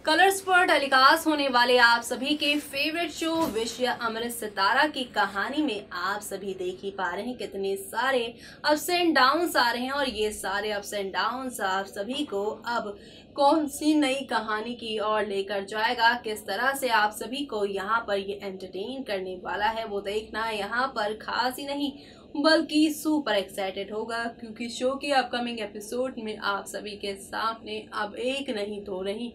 Colours पर telecast होने वाले आप सभी के फेवरेट शो विश या अमृत सितारा की कहानी में आप सभी देख ही पा रहे हैं कितने सारे अप्स एंड डाउन्स आ रहे हैं और ये सारे अप्स एंड डाउन्स आप सभी को अब कौन सी नई कहानी की ओर लेकर जाएगा, किस तरह से आप सभी को यहाँ पर ये एंटरटेन करने वाला है वो देखना यहाँ पर खास ही नहीं बल्कि सुपर एक्साइटेड होगा, क्योंकि शो के अपकमिंग एपिसोड में आप सभी के सामने अब एक नहीं दो नहीं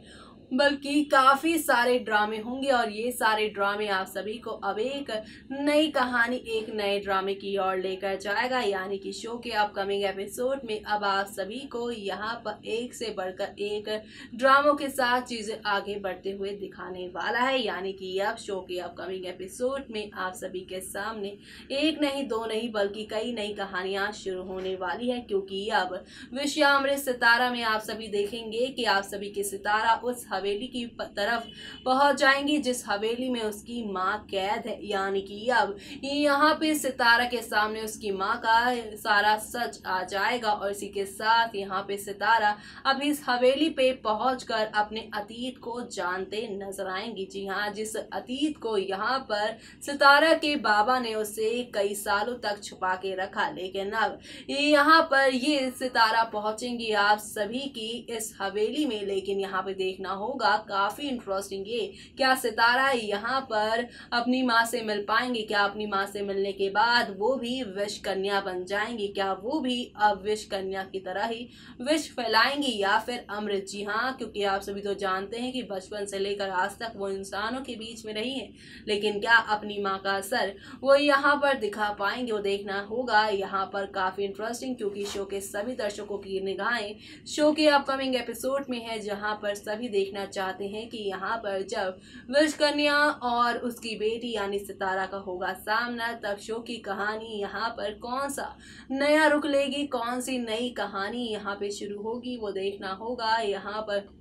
बल्कि काफी सारे ड्रामे होंगे और ये सारे ड्रामे आप सभी को अब एक नई कहानी एक नए ड्रामे की ओर लेकर जाएगा। यानी कि शो के अपकमिंग एपिसोड में अब आप सभी को यहाँ पर एक से बढ़कर एक ड्रामों के साथ चीजें आगे बढ़ते हुए दिखाने वाला है। यानी कि अब शो के अपकमिंग एपिसोड में आप सभी के सामने एक नहीं दो नहीं बल्कि कई नई कहानियां शुरू होने वाली है, क्योंकि अब विश या अमृत सितारा में आप सभी देखेंगे कि आप सभी के सितारा उस हवेली की तरफ पहुंच जाएंगी जिस हवेली में उसकी मां कैद है। यानी कि अब यहाँ पे सितारा के सामने उसकी मां का सारा सच आ जाएगा और इसी के साथ यहाँ पे सितारा अब इस हवेली पे पहुंचकर अपने अतीत को जानते नजर आएंगी। जी हाँ, जिस अतीत को यहाँ पर सितारा के बाबा ने उसे कई सालों तक छुपा के रखा, लेकिन अब यहाँ पर ये सितारा पहुंचेंगी आप सभी की इस हवेली में। लेकिन यहाँ पे देखना होगा काफी इंटरेस्टिंग ये, क्या सितारा यहाँ पर अपनी माँ से मिल पाएंगे, क्या अपनी माँ से मिलने के बाद वो भी विश कन्या बन जाएंगी, क्या वो भी अब विश कन्या की तरह ही विश फैलाएंगी या फिर अमृत। जी हाँ, क्योंकि आप सभी तो जानते हैं कि बचपन से लेकर आज तक वो इंसानों के बीच में रही हैं, लेकिन क्या अपनी माँ का असर वो यहाँ पर दिखा पाएंगे, वो देखना होगा यहाँ पर काफी इंटरेस्टिंग, क्योंकि शो के सभी दर्शकों की निगाहें शो के अपकमिंग एपिसोड में है, जहाँ पर सभी देखना चाहते हैं कि यहाँ पर जब विश कन्या और उसकी बेटी यानी सितारा का होगा सामना, तब शो की कहानी यहाँ पर कौन सा नया रुख लेगी, कौन सी नई कहानी यहाँ पे शुरू होगी वो देखना होगा यहाँ पर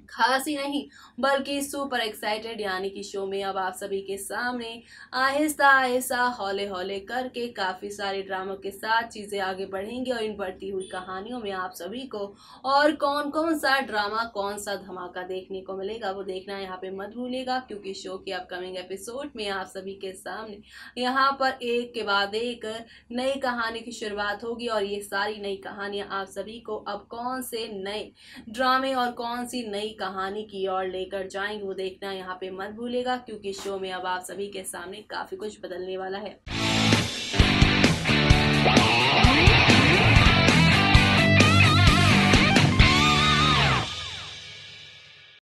खास ही नहीं बल्कि सुपर एक्साइटेड। यानी कि शो में अब आप सभी के सामने आहिस्ता आहिस्ता हौले हौले करके काफ़ी सारे ड्रामों के साथ चीज़ें आगे बढ़ेंगी और इन बढ़ती हुई कहानियों में आप सभी को और कौन कौन सा ड्रामा कौन सा धमाका देखने को मिलेगा वो देखना यहाँ पे मत भूलिएगा, क्योंकि शो के अपकमिंग एपिसोड में आप सभी के सामने यहाँ पर एक के बाद एक नई कहानी की शुरुआत होगी और ये सारी नई कहानियाँ आप सभी को अब कौन से नए ड्रामे और कौन सी नई कहानी की ओर लेकर जाएंगे वो देखना यहाँ पे मत भूलेगा, क्योंकि शो में अब आप सभी के सामने काफी कुछ बदलने वाला है।